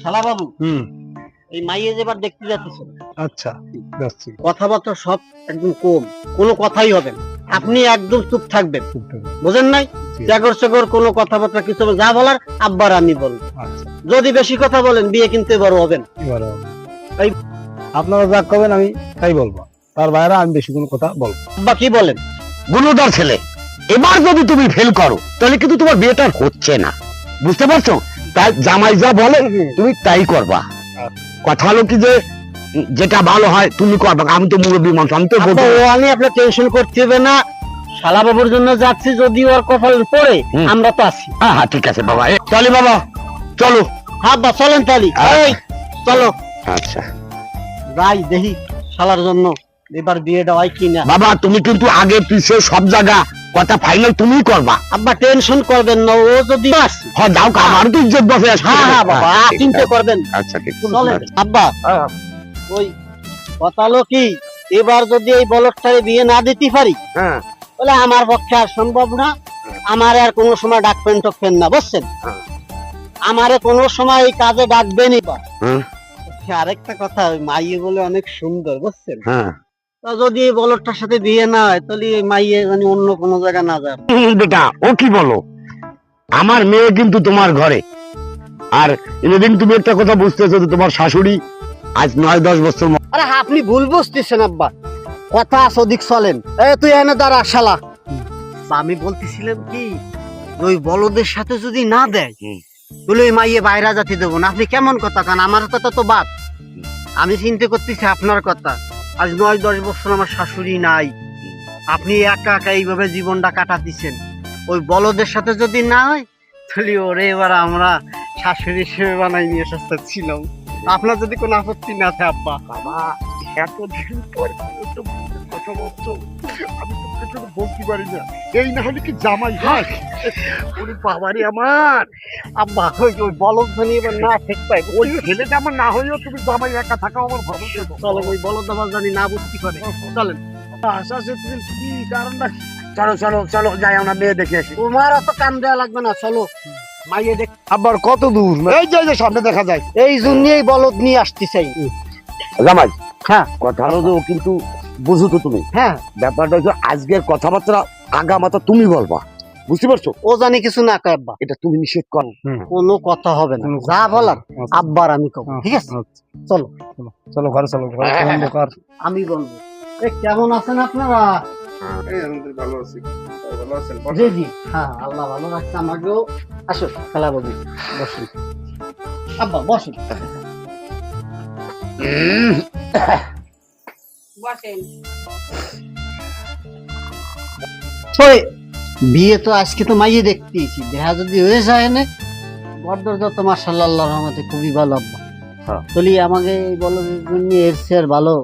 শালা বাবু, এই মাইয়ে যেবার দেখতে যাচ্ছেন, আচ্ছা যাচ্ছি। কথাবার্তা সব একদম কম, কোনো কথাই হবে না। আপনি একদম চুপ থাকবেন, বুঝেন নাই? জাগর সাগর কোনো কথাবার্তা কিছু যা বলার আব্বার আমি বলবো। আচ্ছা, যদি বেশি কথা বলেন বিয়ে কিন্তু বড় হবেন। আপনারা যা করবেন আমি তাই বলবো, তার বাইরে আমি বেশি কোনো কথা বলবো। আব্বা কি বলেন? গুণধর ছেলে, এবার যদি তুমি ফেল করো তাহলে কিন্তু তোমার বিয়েটা হচ্ছে না, বুঝতে পারছো? তাই জামাই যা বলে তুমি তাই করবা। কথা হলো কি যে যেটা ভালো হয় তুমি করবা, আমি তো মুরব্বী মানুষ, আমি তো আব্বা, ও আমি আপনার টেনশন করতে হবে না। শালা বাবুর জন্য যাচ্ছি, যদি ওর কপাল পড়ে আমরা তো আছি। হ্যাঁ হ্যাঁ ঠিক আছে বাবা, চলি বাবা, চলো। হ্যাঁ আব্বা চলেন তালি, এই চলো। আচ্ছা যাই দেখি শালার জন্য এবার বিয়েটা হয় কিনা। বাবা, তুমি কিন্তু আগে পিছে সব জায়গা কথা ফাইনাল তুমি করবা। আব্বা টেনশন করবেন না, ও যদি আসে হ্যাঁ যাও, আমার তো ইজ্জত বসে আসছে। হ্যাঁ হ্যাঁ বাবা, চিন্তা করবেন। আচ্ছা ঠিক চলেন আব্বা। ওই কথা হলো কি, এবার যদি এই বলকটারে বিয়ে না দিতে পারি হ্যাঁ তাহলে আমার পক্ষে আর সম্ভব না। আমার আর কোনো সময় ডাকবেন টকবেন না, বুঝছেন? আমারে কোনো সময় এই কাজে ডাকবেনই বা। আরেকটা কথা, ওই মাইয়ে বলে অনেক সুন্দর, বুঝছেন? হ্যাঁ তা যদি এই বলকটার সাথে বিয়ে না হয় তাহলে এই মাইয়ে মানে অন্য কোনো জায়গা না যায়। বেটা, ও কি বলো, আমার মেয়ে কিন্তু তোমার ঘরে। আর এদিন তুমি একটা কথা বুঝতেছো, তোমার শাশুড়ি আজ 9-10 বছর। আরে আপনি ভুল বুঝতেছেন আব্বা, কথা সদিক চলেন। তুই এনে দাঁড়া শালা। আমি বলতেছিলাম কি, ওই বলদের সাথে যদি না দেয় তাহলে ওই মাইয়ে বাইরে জাতি দেবো না। আপনি কেমন কথা কান? আমার কথা তো বাদ, আমি চিন্তা করতেছি আপনার কথা। আজ 9-10 বছর আমার শাশুড়ি নাই, আপনি একা একা এইভাবে জীবনটা কাটাতেছেন। ওই বলদের সাথে যদি না হয় তাহলে ওরে এবার আমরা শাশুড়ি হিসেবে বানাই নিয়ে ছিলাম। আপনার যদি কোনো আপত্তি না থাকে আব্বা। বাবা, এতদিন পর কথা বলছো, আমি তো কিছু বলতে পারি না। এই না হলে কি জামাই হয়? ওরে বাবারে আমার। আব্বা ওই বলদ ধনী এবার না ঠিক পাই, ওই ছেলেটা আমার না হয়েও তুমি জামাই একা থাকা আমার ভালো দেবো। চলো ওই বলদ আবার জানি না বুঝতে পারে। চলেন আশা সে তুমি কি কারণটা। চলো চলো চলো, যাই আমরা মেয়ে দেখে আসি। তোমার অত কান দেওয়া লাগবে না, চলো মাইয়ে দেখ। আবার কত দূর? এই যে সামনে দেখা যায়। এই জন্যই বলদ নিয়ে আসতে চাই। জামাই, হ্যাঁ কথা হলো কিন্তু বুঝো তো তুমি, হ্যাঁ ব্যাপারটা হচ্ছে আজকের কথাবার্তা আগা মাথা তুমি বলবা, বুঝতে পারছো? ও জানি কিছু না কয় আব্বা, এটা তুমি নিষেধ করো। কোনো কথা হবে না, যা বলার আব্বার আমি কব, ঠিক আছে? চলো চলো ঘরে চলো, ঘরে অন্ধকার। আমি বলবো। কেমন আছেন আপনারা? ভালো আছি, ভালো আছেন? জি জি, হ্যাঁ আল্লাহ ভালো রাখছে আমাকেও। আসো খেলা বলি, বসুন আব্বা বসুন। বিয়ে তো আজকে তো মাইয়ে দেখতেইছি, দেখা যদি হয়ে যায় না বড়দর যত মাশাআল্লাহ আল্লাহর রহমতে খুবই ভালো আব্বা। তাহলে আমাকে বলো এর চেয়ে ভালো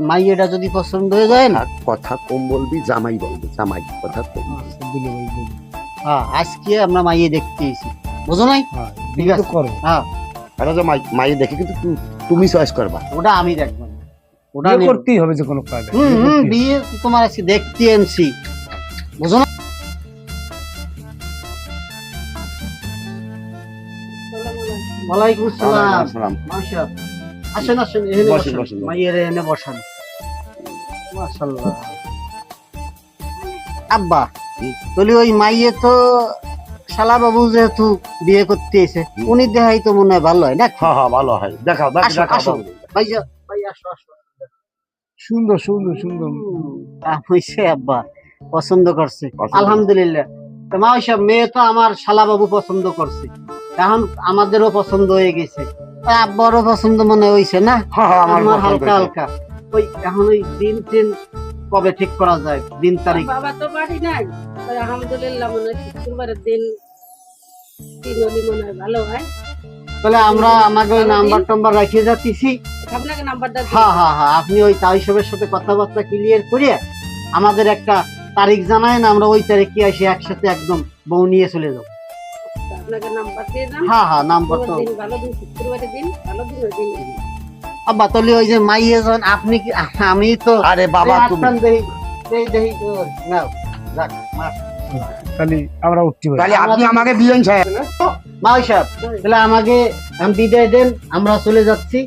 মাইয়েটা যদি পছন্দ হয়ে যায় না। কথা কম বলবি, জামাই বলবি, জামাই কথা কম। হ্যাঁ আজকে আমরা মাইয়ে দেখতেইছি, বুঝো নাই? ঠিক আছে করো। হ্যাঁ আরে যে মাইয়ে দেখে কিন্তু তুমি চয়েস করবা, ওটা আমি দেখবো না, ওটা বিয়ে করতেই হবে যে কোনো কাজে। বিয়ে তোমার আজকে দেখতে আনছি, বুঝো না? ওয়ালাইকুম আসসালাম। আসেন আসেন, এখানে বসেন, মাইয়ের এনে বসান। মাশাআল্লাহ। আব্বা বলি ওই মাইয়ে তো শালা বাবু যেহেতু বিয়ে করতে এসে, উনি দেখাই তো মনে হয় ভালো হয় না? হ্যাঁ হ্যাঁ ভালো হয়, দেখাও আসো আসো ভাইয়া, ভাই আসো আসো। সুন্দর সুন্দর সুন্দর হইছে আব্বা, পছন্দ করছে আলহামদুলিল্লাহ। তো মা ওইসব মেয়ে তো আমার শালা বাবু পছন্দ করছে, এখন আমাদেরও পছন্দ হয়ে গেছে, আব্বারও পছন্দ মনে হইছে না? আমার হালকা হালকা। ওই এখন ওই দিন কবে ঠিক করা যায়, দিন তারিখ? বাবা তো বাড়ি নাই, আলহামদুলিল্লাহ মনে হয় শুক্রবারের দিন হলে মনে হয় ভালো হয়। তাহলে আমরা আমাকে ওই নাম্বার টাম্বার রাখিয়ে যাচ্ছি। আপনাকে নাম্বারটা হ্যাঁ হ্যাঁ হ্যাঁ, আপনি ওই তাইসবের সাথে কথাবার্তা ক্লিয়ার করিয়ে আমাদের একটা তারিখ জানায় না, আমরা ওই তারিখে এসে একসাথে একদম বউ নিয়ে চলে যাবো। আপনাকে নাম্বার দিয়ে দাও। হ্যাঁ হ্যাঁ নাম্বার তো ভালো দিন, শুক্রবারের দিন ভালো দিন ওই দিন। আব্বা তাহলে ওই যে মাইয়ে যখন আপনি কি, আমি তো আরে বাবা তুমি দেই নাও যাক মাস তাহলে আমরা উঠতে পারি। তাহলে আপনি আমাকে বিয়ে ছায়। মাই সাহেব তাহলে আমাকে বিদায় দেন, আমরা চলে যাচ্ছি।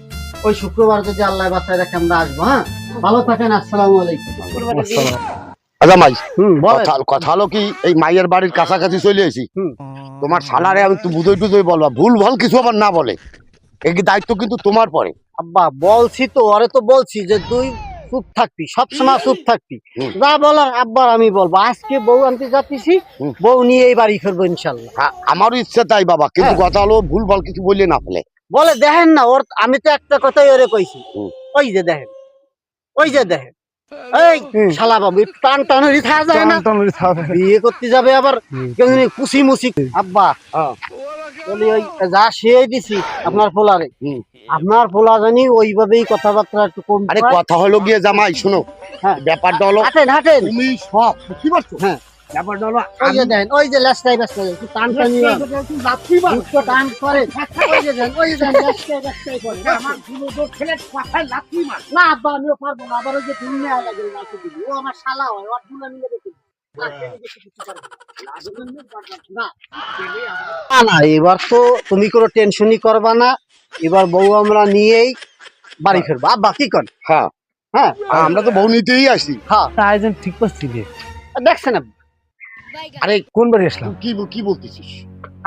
ওই শুক্রবার যদি আল্লাহ বাঁচায় রাখে আমরা আসবো। হ্যাঁ, ভালো থাকেন, আসসালামু আলাইকুম। শুক্রবারের দিন আচ্ছা মাই, বলেন। কথা হলো কি, এই মাইয়ের বাড়ির কাছাকাছি চলে এসি। হুম। তোমার শালারে আমি তো বুঝোই টুজোই বলবা, ভুল ভাল কিছু আবার না বলে, এই দায়িত্ব কিন্তু তোমার পরে। আব্বা বলছি তো, ওরে তো বলছি যে তুই চুপ থাকবি, সবসময় চুপ থাকবি। হুম। যা বলার আব্বার আমি বলবো। আজকে বউ আনতে যাচ্ছি, হুম। বউ নিয়ে এই বাড়ি ফিরবো ইনশাল্লাহ। হ্যাঁ, আমারও ইচ্ছা তাই বাবা, কিন্তু হ্যাঁ। কথা হলো ভুল ভাল কিছু বললে না ফেলে। বলে দেখেন না ওর, আমি তো একটা কথাই ওরে কইছি। হুম। ওই যে দেখেন, ওই যে দেখেন, এই শালা বাবু একটু টান টান থাকা যায় না? বিয়ে করতে যাবে আবার কুচি মুচি। আব্বা বলি ওই যা শিয়ে দিছি আপনার পোলারে, হুম। আপনার পোলা জানি ওইভাবেই কথাবার্তা একটু কম আরে কয়। কথা হলো গিয়ে জামাই, শোনো, হ্যাঁ। ব্যাপারটা হলো হাঁটেন হাঁটেন। তুমি সব বুঝতে পারছো। হ্যাঁ। ব্যাপারটা হলো ওই যে দেখেন, ওই যে লেসটাই ব্যস্তাই একটু টান টানি একটু টান করে। ওই যে দেখেন, ওই যে দেখেন, লেসটাই করে। আমার দুটো তো ছেলে কথায় লাথি মার। না আব্বা আমিও পারবো না। আবার ওই যে তুমি নেওয়া লাগে না, ও আমার শালা হয়, ওর দুলা মিলে দেখি না। না না, এবার তো তুমি কোনো টেনশনই করবা না। এবার বউ আমরা নিয়েই বাড়ি ফিরবো। আব্বা কি কর? হ্যাঁ, হ্যাঁ আমরা তো বউ নিতেই আসি। হ্যাঁ, আয়োজন ঠিক করছি রে। দেখছেন আব্বা? আরে কোন বাড়ি আসলাম? কি বলতেছিস?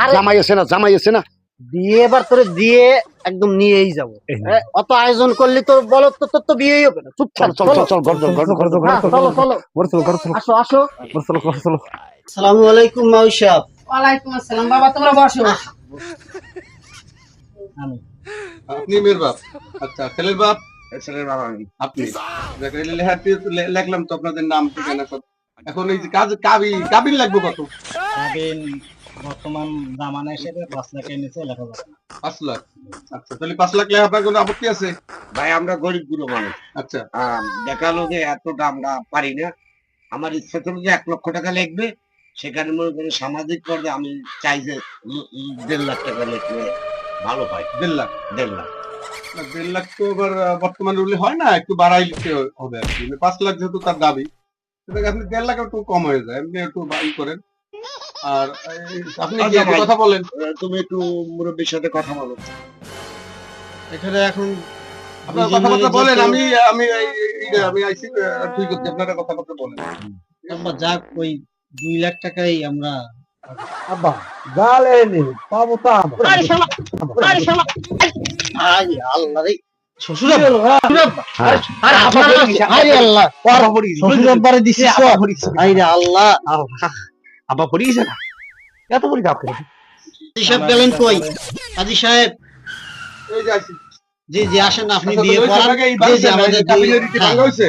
আরে জামাই এসে না, জামাই এসে না। বিয়ে এবার তোরে দিয়ে একদম নিয়েই যাবো। এই নে। অত আয়োজন করলি তো বলো তো, তোর তো বিয়েই হবে না। চুপ চল চল চল চল, ঘর চল, ঘর চল, ঘর চল। হ্যাঁ, চলো চলো, ঘরে চলো, ঘরে চলো, আসো আসো। ঘরে চলো, ঘরে চলো। আসসালামু আলাইকুম মাউই সাহেব। ওয়ালাইকুম আসসালাম। বাবা তোমরা বসো। আপনি মেয়ের বাপ? আচ্ছা, ছেলের বাপ ছেলের বাবা আমি। আপনি। দেখেন, লেহাতে তো লেখলাম তো আপনাদের নাম ঠিকানা সব। এখন এই যে কাবিন লাগবে কত? কাবিন বর্তমান জামানা হিসেবে 5 লাখের নিচে লেখা যাবে না। 5 লাখ। আচ্ছা, তাহলে 5 লাখ লেখা আপনার কোনো আপত্তি আছে? ভাই আমরা গরিব গুলো মানুষ, আচ্ছা, দেখালো যে এতটা আমরা পারি না। আমার ইচ্ছা ছিল যে 1 লক্ষ টাকা লাগবে, সেখানে মনে করেন সামাজিক পর্যায়ে আমি চাই যে 1.5 লাখ টাকা লিখলে ভালো হয়। 1.5 লাখ। 1.5 লাখ। না, 1.5 লাখ তো এবার বর্তমান রুলে হয় না, একটু বাড়াই লিখতে হবে আর কি। 5 লাখ যেহেতু তার দাবি, সেটাকে আপনি 1.5 লাখ একটু কম হয়ে যায়, এমনি একটু বাড়ি করেন। আর আপনি কি একটা কথা বলেন? তুমি একটু মুরব্বীর সাথে কথা বলো। এখানে এখন আপনার কথাবার্তা বলেন। আমি আইসি ঠিক আছে, আপনারা কথাবার্তা বলেন। আব্বা যাক ওই 2 লাখ টাকাই আমরা আব্বা গালে নি পাবো তা আমরা। আই আল্লাহ রে, শ্বশুর আব্বা আরে আপনারা আরে আল্লাহ, শ্বশুর আব্বারে দিছিস তো? আরে আল্লাহ। আব্বা পড়ে গেছে না? এত বড় কাপ করে। কাজী সাহেব গেলেন কই? কাজী সাহেব, এই যে আইসি। জি জি আসেন, আপনি আচ্ছা, বিয়ে তো ওই করান। টাকাকে এই জি জি বাড়ছে না, আমাদের এই কাবিনের রীতি ভাঙা হয়েছে?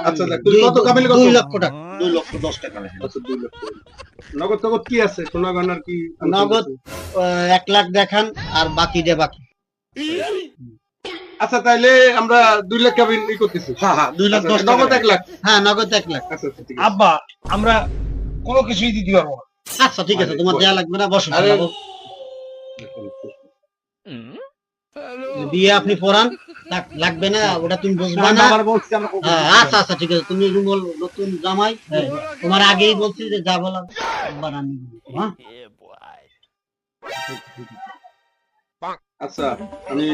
আচ্ছা, দেখ, তুমি কত কাবিল কত? 2 লক্ষ টাকা। 2,10,00,000 টাকা লাগবে। আচ্ছা, 2 লক্ষ। নগদ টগদ কি আছে? সোনা গয়নার কি? নগদ 1 লাখ দেখান, আর বাকি দে বাকি। আচ্ছা, তাইলে আমরা 2 লাখ কাবিন ই করতেছি। হ্যাঁ হ্যাঁ, 2,10,00,000 আচ্ছা, নগদ 1 লাখ। হ্যাঁ নগদ 1 লাখ। আচ্ছা, আচ্ছা, ঠিক আছে। আব্বা আমরা কোনো কিছুই দিতে পারবো না। আচ্ছা ঠিক আছে, তোমার দেয়া লাগবে না, বসো। আরে, বিয়ে আপনি পড়ান, লাগবে না ওটা তুমি বুঝবা না। আবার বলছি আমরা করবো। হ্যাঁ, আচ্ছা আচ্ছা ঠিক আছে, তুমি রুমল নতুন জামাই, তোমার আগেই বলছি যে যা বলার একবার আমি বলবো, হ্যাঁ? আচ্ছা, আমি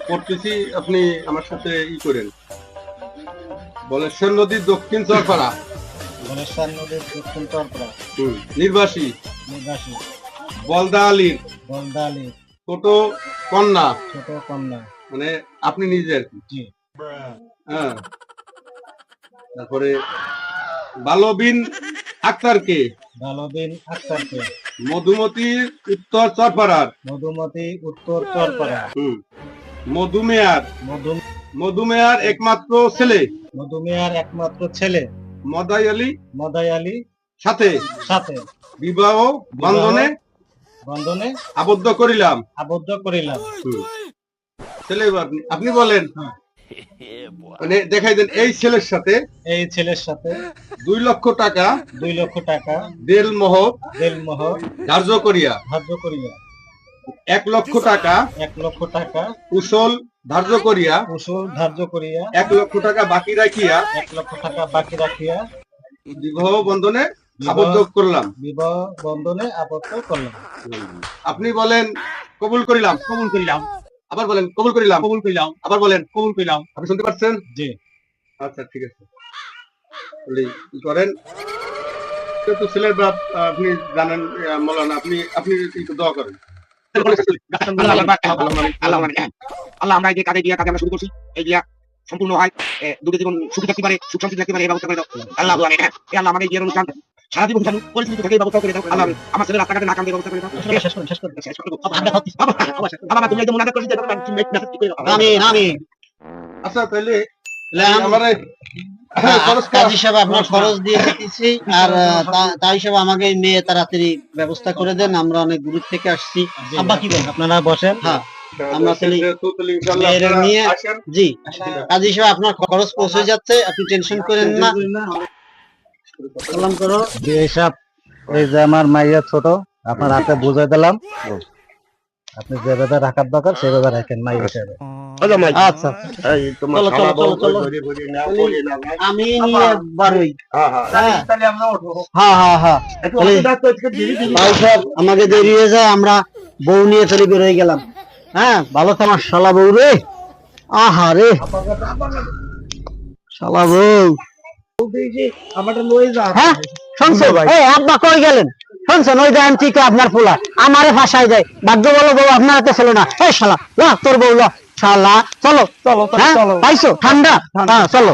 করতেছি, আপনি আমার সাথে ই করেন। বলেশ্বর নদীর দক্ষিণ চরপাড়া, বলেশ্বর নদীর দক্ষিণ চরপাড়া নির্বাসী নিবাসী বলদা আলীর বলদালি ছোট কন্যা, ছোট কন্যা। মানে আপনি নিজে আর কি। জি। হ্যাঁ, তারপরে বালবিন আক্তারকে ভালোদিন আক্তারকে মধুমতির উত্তর চরপাড়ার মধুমতি উত্তর চরপাড়া মধুমেয়ার মধু মধুমেয়ার একমাত্র ছেলে মধুমিয়ার একমাত্র ছেলে মদাই আলী মদাই আলী সাথে সাথে বিবাহ বন্ধনে বন্ধনে আবদ্ধ করিলাম। আবদ্ধ করিলাম। ছেলে আপনি বলেন, মানে দেখাই দেন এই ছেলের সাথে এই ছেলের সাথে 2 লক্ষ টাকা 2 লক্ষ টাকা দেলমোহর দেলমোহর ধার্য করিয়া ধার্য করিয়া 1 লক্ষ টাকা 1 লক্ষ টাকা কুশল ধার্য করিয়া উসুল ধার্য করিয়া 1 লক্ষ টাকা বাকি রাখিয়া 1 লক্ষ টাকা বাকি রাখিয়া বিবাহ বন্ধনে আবদ্ধ করলাম। বিবাহ বন্ধনে আবদ্ধ করলাম। আপনি বলেন কবুল করিলাম। কবুল করিলাম। আবার বলেন কবুল করিলাম। কবুল করিলাম। আবার বলেন। কবুল করিলাম। আপনি শুনতে পাচ্ছেন? জি। আচ্ছা ঠিক আছে। বলি, কি করেন? তো ছেলের বাপ, আপনি জানেন মৌলানা, আপনি আপনি একটু দোয়া করেন। আল্লাহ আমরা এই যে কাজে দিয়ে কাজে আমরা শুরু করছি, এই দিয়া সম্পূর্ণ হয়, দুটো জীবন সুখী থাকতে পারে, সুখ শান্তি থাকতে পারে, এই ব্যবস্থা করে দাও আল্লাহ। আল্লাহ আমাদের বিয়ের অনুষ্ঠান সারা জীবন চালু পরিস্থিতি থেকে ব্যবস্থা করে দাও আল্লাহ। আমার ছেলে রাস্তাঘাটে না কাম দিয়ে ব্যবস্থা করে দাও। শেষ করে আল্লাহ তুমি একদম মনে করছি যে আমিন আমিন। আচ্ছা তাহলে আমি- আমার কাজী সাহেব আপনার খরচ দিয়ে দিতেছি, আর তাই হিসাবে আমাকে এই মেয়ে তাড়াতাড়ি ব্যবস্থা করে দেন, আমরা অনেক দূর থেকে আসছি। আব্বা কি বলেন? আপনারা বসেন। হ্যাঁ আমরা তাহলে ইনশাআল্লাহ মেয়েরা আপনারা নিয়ে- আসেন। জি কাজী সাহেব আপনার খরচ পৌঁছে যাচ্ছে, আপনি টেনশন করেন না। সালাম করো। যে সব ওই যে আমার মাইয়া ছোট, আপনার হাতে বুঝাই দিলাম, আপনি যেভাবে রাখার দরকার সেভাবে রাখেন মাই হিসেবে। আচ্ছা চলো চলো চলো চলো, আমি নিয়ে একবারই। হ্যাঁ হ্যাঁ হ্যাঁ। ভাই সাহেব আমাকে দেরি হয়ে যায়, আমরা বউ নিয়ে চলে বেরোয় গেলাম। হ্যাঁ ভালো তো আমার শালা বউ রে, আহা রে শালা বউ। হ্যাঁ শুনছো এই আব্বা কই গেলেন? শুনছেন ওই দেন ঠিক আপনার পোলা আমারে ফাঁসাই দেয়, ভাগ্য বলো বউ আপনার হাতে ছিল না। এই শালা লা তোর বউ লা শালা, চলো চলো চলো, পাইছো ঠান্ডা? হ্যাঁ চলো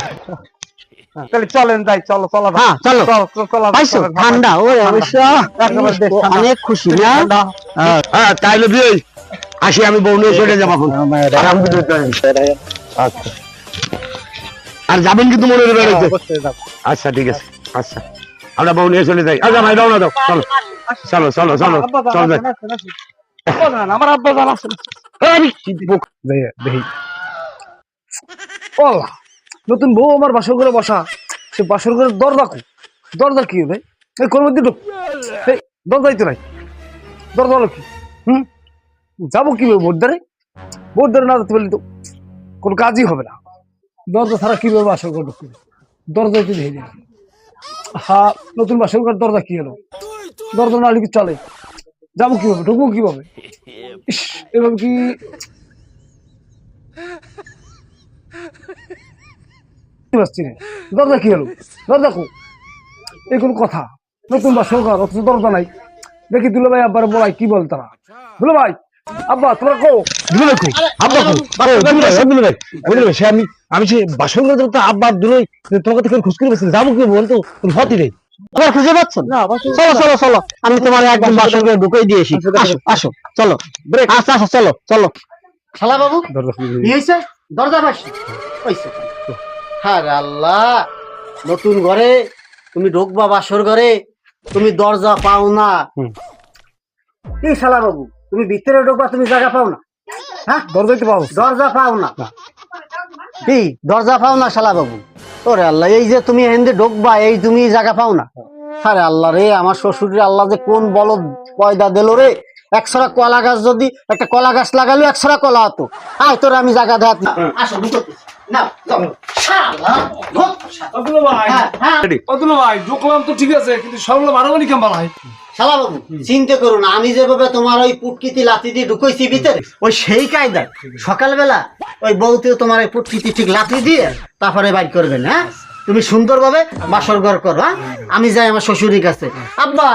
তাহলে চলেন যাই, চলো চলো হ্যাঁ চলো, চলো পাইছো ঠান্ডা? ওই অবশ্য অনেক খুশি না? হ্যাঁ তাইলে বিয়ে আসি, আমি বউ নিয়ে চলে যাবো এখন। আচ্ছা আর যাবেন কিন্তু মনে বেরোচ্ছে। আচ্ছা ঠিক আছে, আচ্ছা আমরা বউ নিয়ে চলে যাই। আচ্ছা ভাই রওনা দাও, চলো চলো চলো চলো চলো যাই। আমার আব্বা জান আছে দেখি। ওলা নতুন বউ আমার বাসর করে বসা, সে বাসর করে দরজা কি ভাই? এই কোন মধ্যে ঢুক, এই দরজাই তো নাই, দরজা হলো কি? যাবো কিভাবে বোর্ডারে না যেতে পারলে তো কোনো কাজই হবে না। দরজা ছাড়া কিভাবে বাসর করে ঢুকবে? দরজাই তো দেখে দিলাম। হ্যাঁ নতুন বাসর করে দরজা কি হলো? দরজা না হলে কি চলে? যাবো কিভাবে, ঢুকবো কিভাবে? ইস এভাবে কি পারছি না। দরজা কি হলো? দরজা কো এই কোন কথা? নতুন বাসর ঘর অথচ দরজা নাই। দেখি দুলো ভাই আব্বার বলাই কি বল তারা। দুলো ভাই আব্বা তোমরা কো দুলে কই? আব্বা কই? দুলে ভাই সে আমি সে বাসন করে তো আব্বা দুলে তোমাকে তো খোঁজ করে বসে যাবো কি বলতো হতি রে। আবার খুঁজে পাচ্ছেন না? চলো চলো চলো, আমি তোমার একদম বাসর করে ঢুকাই দিয়েছি। আসো আসো চলো, আচ্ছা আচ্ছা চলো চলো। শালা বাবু কি হয়েছে? দরজা পাচ্ছি হয়েছে। হ্যাঁ আল্লাহ, নতুন ঘরে তুমি ঢুকবা বাসর ঘরে, তুমি দরজা পাও না? কি শালা বাবু তুমি ভিতরে ঢুকবা, তুমি জায়গা পাও না? হ্যাঁ দরজাই তো পাও। দরজা পাও না? কি দরজা পাও না শালা বাবু? ওরে আল্লাহ, এই যে তুমি এখানে ঢুকবা, এই তুমি জায়গা পাও না? আরে আল্লাহ রে, আমার শ্বশুরের আল্লাহ যে কোন বলদ পয়দা দিল রে। একছড়া কলা গাছ, যদি একটা কলা গাছ লাগালো একছড়া কলা হতো। আয় তোর আমি জায়গা দেখাত না। আসো ঢুকো না, শালা ঢুক। হ্যাঁ হ্যাঁ অতুল ভাই ঢুকলাম তো ঠিক আছে, কিন্তু সবগুলো মারামারি কেমন হয়? শালা বাবু চিন্তা করো না, আমি যেভাবে তোমার ওই পুটকিতি লাথি দিয়ে ঢুকাইছি ভিতরে, ওই সেই কায়দা সকালবেলা ওই বউতেও তোমার ওই পুটকিতি ঠিক লাথি দিয়ে তারপরে বাইর করবেন। হ্যাঁ তুমি সুন্দরভাবে বাসর ঘর করো। হ্যাঁ আমি যাই আমার শ্বশুরের কাছে। আব্বা